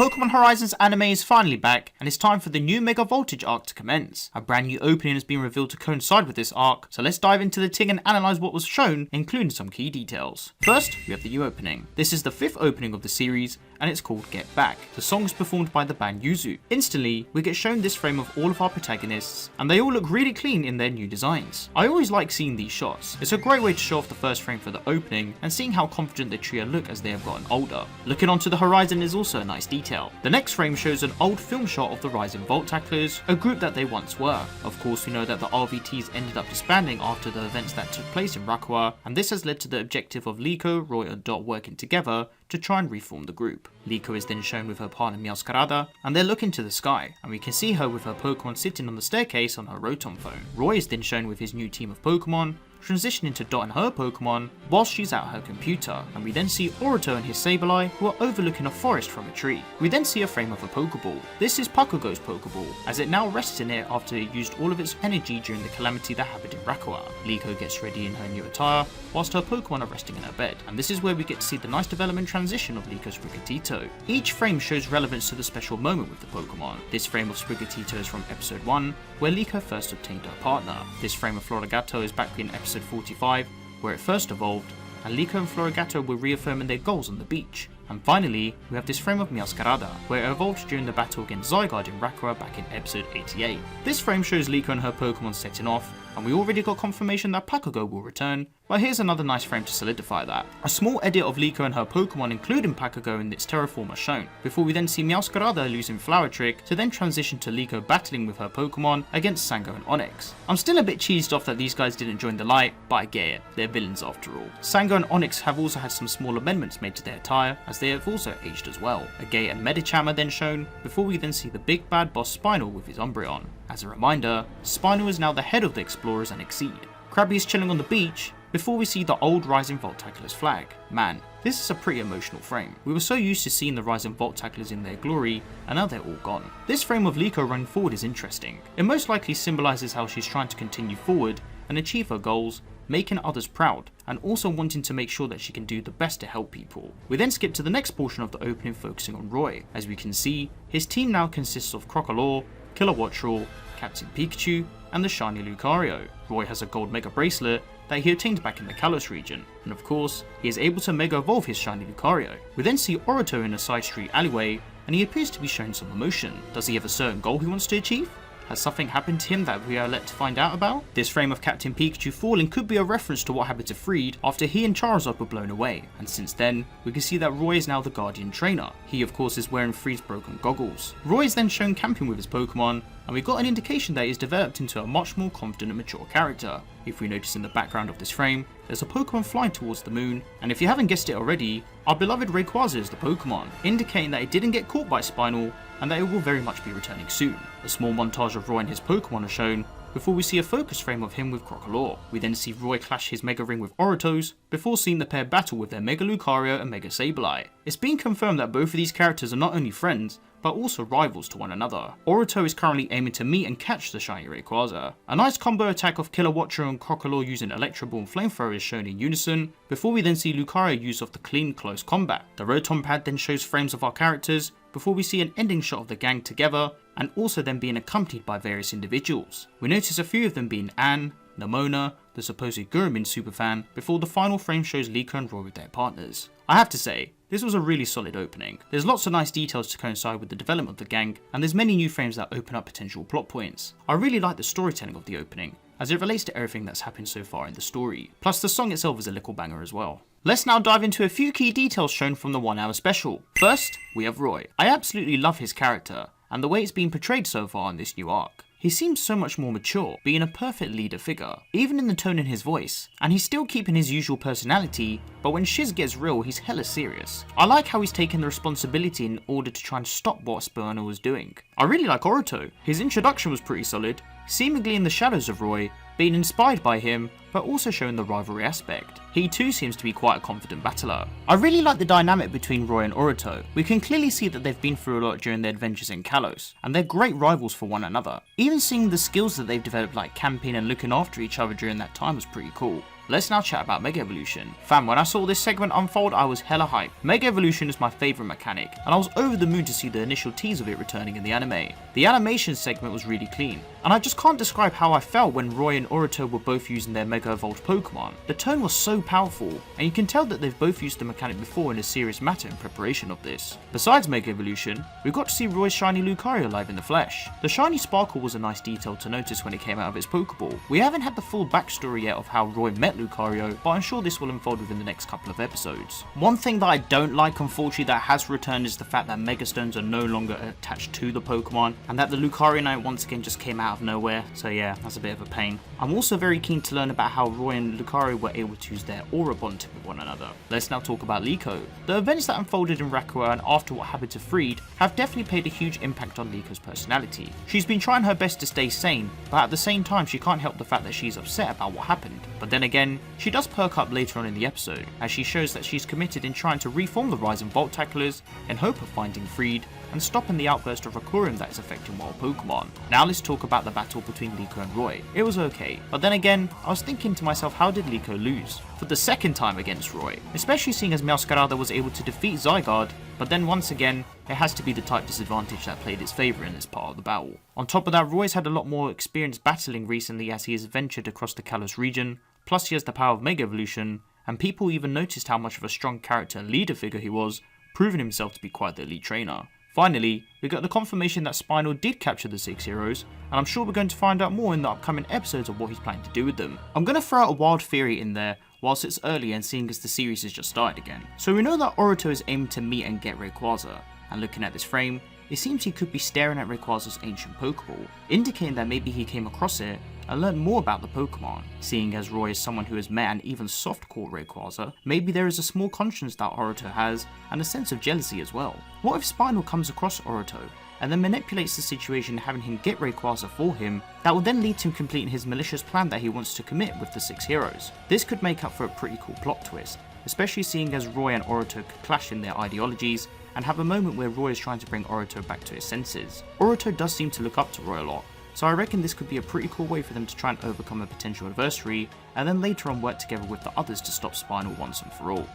Pokémon Horizons anime is finally back, and it's time for the new Mega Voltage arc to commence. A brand new opening has been revealed to coincide with this arc, so let's dive into the ting and analyse what was shown, including some key details. First, we have the new opening. This is the 5th opening of the series, and it's called Get Back. The song is performed by the band Yuzu. Instantly, we get shown this frame of all of our protagonists, and they all look really clean in their new designs. I always like seeing these shots. It's a great way to show off the first frame for the opening, and seeing how confident the trio look as they have gotten older. Looking onto the horizon is also a nice detail. The next frame shows an old film shot of the Rising Volt Tacklers, a group that they once were. Of course, we know that the RVTs ended up disbanding after the events that took place in Rakua, and this has led to the objective of Liko, Roy and Dot working together to try and reform the group. Liko is then shown with her partner Meowscarada, and they're looking to the sky, and we can see her with her Pokemon sitting on the staircase on her Rotom phone. Roy is then shown with his new team of Pokemon, transitioning to Dot and her Pokemon whilst she's at her computer, and we then see Uruto and his Sableye who are overlooking a forest from a tree. We then see a frame of a Pokeball. This is Pakugo's Pokeball, as it now rests in it after it used all of its energy during the calamity that happened in Rakua. Liko gets ready in her new attire, whilst her Pokemon are resting in her bed, and this is where we get to see the nice development transition of Liko's Sprigatito. Each frame shows relevance to the special moment with the Pokemon. This frame of Sprigatito is from episode 1, where Liko first obtained her partner. This frame of Florigato is back in episode 45, where it first evolved, and Liko and Florigato were reaffirming their goals on the beach. And finally, we have this frame of Meowscarada, where it evolved during the battle against Zygarde in Rakua back in episode 88. This frame shows Liko and her Pokemon setting off, and we already got confirmation that Pakugo will return, but here's another nice frame to solidify that. A small edit of Liko and her Pokemon including Pakugo in its Terraform are shown, before we then see Meowscarada losing Flower Trick to then transition to Liko battling with her Pokemon against Sango and Onix. I'm still a bit cheesed off that these guys didn't join the light, but I get it, they're villains after all. Sango and Onix have also had some small amendments made to their attire, as they have also aged as well. A Gay and Medicham are then shown, before we then see the big bad boss Spinel with his Umbreon. As a reminder, Spinel is now the head of the Explorers and Exceed. Krabby is chilling on the beach, before we see the old Rising Volt Tacklers flag. Man, this is a pretty emotional frame. We were so used to seeing the Rising Volt Tacklers in their glory, and now they're all gone. This frame of Liko running forward is interesting. It most likely symbolises how she's trying to continue forward and achieve her goals, making others proud, and also wanting to make sure that she can do the best to help people. We then skip to the next portion of the opening focusing on Roy. As we can see, his team now consists of Crocalor, Kilowattrel, Captain Pikachu, and the Shiny Lucario. Roy has a gold Mega Bracelet that he obtained back in the Kalos region, and of course, he is able to Mega Evolve his Shiny Lucario. We then see Uruto in a side street alleyway, and he appears to be showing some emotion. Does he have a certain goal he wants to achieve? Has something happened to him that we are led to find out about? This frame of Captain Pikachu falling could be a reference to what happened to Friede after he and Charizard were blown away, and since then, we can see that Roy is now the Guardian Trainer. He of course is wearing Friede's broken goggles. Roy is then shown camping with his Pokemon, and we got an indication that he is developed into a much more confident and mature character. If we notice in the background of this frame, there's a Pokemon flying towards the moon, and if you haven't guessed it already, our beloved Rayquaza is the Pokemon, indicating that it didn't get caught by Spinel, and that it will very much be returning soon. A small montage of Roy and his Pokemon are shown, before we see a focus frame of him with Crocalor. We then see Roy clash his Mega Ring with Uruto's, before seeing the pair battle with their Mega Lucario and Mega Sableye. It's been confirmed that both of these characters are not only friends, but also rivals to one another. Uruto is currently aiming to meet and catch the Shiny Rayquaza. A nice combo attack of Kilowattrel and Crocalor using Electro Ball and Flamethrower is shown in unison, before we then see Lucario use off the clean close combat. The Rotom pad then shows frames of our characters, before we see an ending shot of the gang together, and also them being accompanied by various individuals. We notice a few of them being Anne, Nemona, the supposed Gurumin superfan, before the final frame shows Liko and Roy with their partners. I have to say, this was a really solid opening. There's lots of nice details to coincide with the development of the gang, and there's many new frames that open up potential plot points. I really like the storytelling of the opening, as it relates to everything that's happened so far in the story. Plus the song itself is a little banger as well. Let's now dive into a few key details shown from the 1 hour special. First, we have Roy. I absolutely love his character, and the way it's been portrayed so far in this new arc. He seems so much more mature, being a perfect leader figure, even in the tone in his voice, and he's still keeping his usual personality, but when shiz gets real, he's hella serious. I like how he's taken the responsibility in order to try and stop what Spinel was doing. I really like Uruto. His introduction was pretty solid, seemingly in the shadows of Roy, being inspired by him, but also showing the rivalry aspect. He too seems to be quite a confident battler. I really like the dynamic between Roy and Uruto. We can clearly see that they've been through a lot during their adventures in Kalos, and they're great rivals for one another. Even seeing the skills that they've developed like camping and looking after each other during that time was pretty cool. Let's now chat about Mega Evolution. Fam, when I saw this segment unfold, I was hella hyped. Mega Evolution is my favourite mechanic, and I was over the moon to see the initial tease of it returning in the anime. The animation segment was really clean, and I just can't describe how I felt when Roy and Uruto were both using their Mega Evolved Pokemon. The tone was so powerful, and you can tell that they've both used the mechanic before in a serious matter in preparation of this. Besides Mega Evolution, we got to see Roy's Shiny Lucario live in the flesh. The shiny sparkle was a nice detail to notice when it came out of its Pokeball. We haven't had the full backstory yet of how Roy met Lucario, but I'm sure this will unfold within the next couple of episodes. One thing that I don't like, unfortunately, that has returned is the fact that Mega Stones are no longer attached to the Pokemon, and that the Lucario Knight once again just came out of nowhere, so yeah, that's a bit of a pain. I'm also very keen to learn about how Roy and Lucario were able to use their aura bond with one another. Let's now talk about Liko. The events that unfolded in Rakua and after what happened to Friede have definitely played a huge impact on Liko's personality. She's been trying her best to stay sane, but at the same time she can't help the fact that she's upset about what happened. But then again, she does perk up later on in the episode, as she shows that she's committed in trying to reform the Rising Volt Tacklers in hope of finding Friede and stopping the outburst of Rakurium that is affecting wild Pokemon. Now let's talk about the battle between Liko and Roy. It was okay, but then again, I was thinking to myself, how did Liko lose? For the second time against Roy, especially seeing as Meowscarada was able to defeat Zygarde, but then once again, it has to be the type disadvantage that played its favour in this part of the battle. On top of that, Roy's had a lot more experience battling recently as he has ventured across the Kalos region, plus he has the power of Mega Evolution, and people even noticed how much of a strong character and leader figure he was, proving himself to be quite the elite trainer. Finally, we got the confirmation that Spinel did capture the 6 heroes, and I'm sure we're going to find out more in the upcoming episodes of what he's planning to do with them. I'm going to throw out a wild theory in there whilst it's early and seeing as the series has just started again. So we know that Uruto is aiming to meet and get Rayquaza, and looking at this frame, it seems he could be staring at Rayquaza's ancient Pokeball, indicating that maybe he came across it and learned more about the Pokemon. Seeing as Roy is someone who has met and even soft-core Rayquaza, maybe there is a small conscience that Uruto has, and a sense of jealousy as well. What if Spinel comes across Uruto, and then manipulates the situation having him get Rayquaza for him, that will then lead to him completing his malicious plan that he wants to commit with the 6 heroes. This could make up for a pretty cool plot twist, especially seeing as Roy and Uruto could clash in their ideologies, and have a moment where Roy is trying to bring Uruto back to his senses. Uruto does seem to look up to Roy a lot, so I reckon this could be a pretty cool way for them to try and overcome a potential adversary, and then later on work together with the others to stop Spinel once and for all.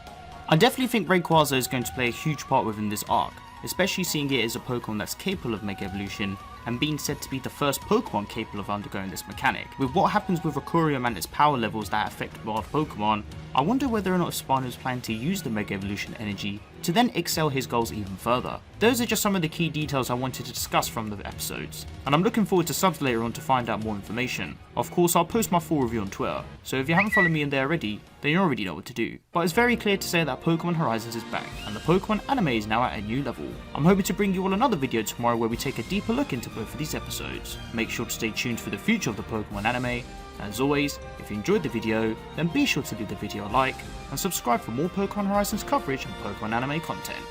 I definitely think Rayquaza is going to play a huge part within this arc, especially seeing it as a Pokemon that's capable of Mega Evolution, and being said to be the first Pokemon capable of undergoing this mechanic. With what happens with Rakurium and its power levels that affect wild Pokemon, I wonder whether or not Spinel is planning to use the Mega Evolution energy to then excel his goals even further. Those are just some of the key details I wanted to discuss from the episodes, and I'm looking forward to subs later on to find out more information. Of course, I'll post my full review on Twitter, so if you haven't followed me in there already, then you already know what to do. But it's very clear to say that Pokémon Horizons is back, and the Pokémon anime is now at a new level. I'm hoping to bring you all another video tomorrow where we take a deeper look into both of these episodes. Make sure to stay tuned for the future of the Pokémon anime. As always, if you enjoyed the video, then be sure to leave the video a like, and subscribe for more Pokémon Horizons coverage and Pokémon anime content.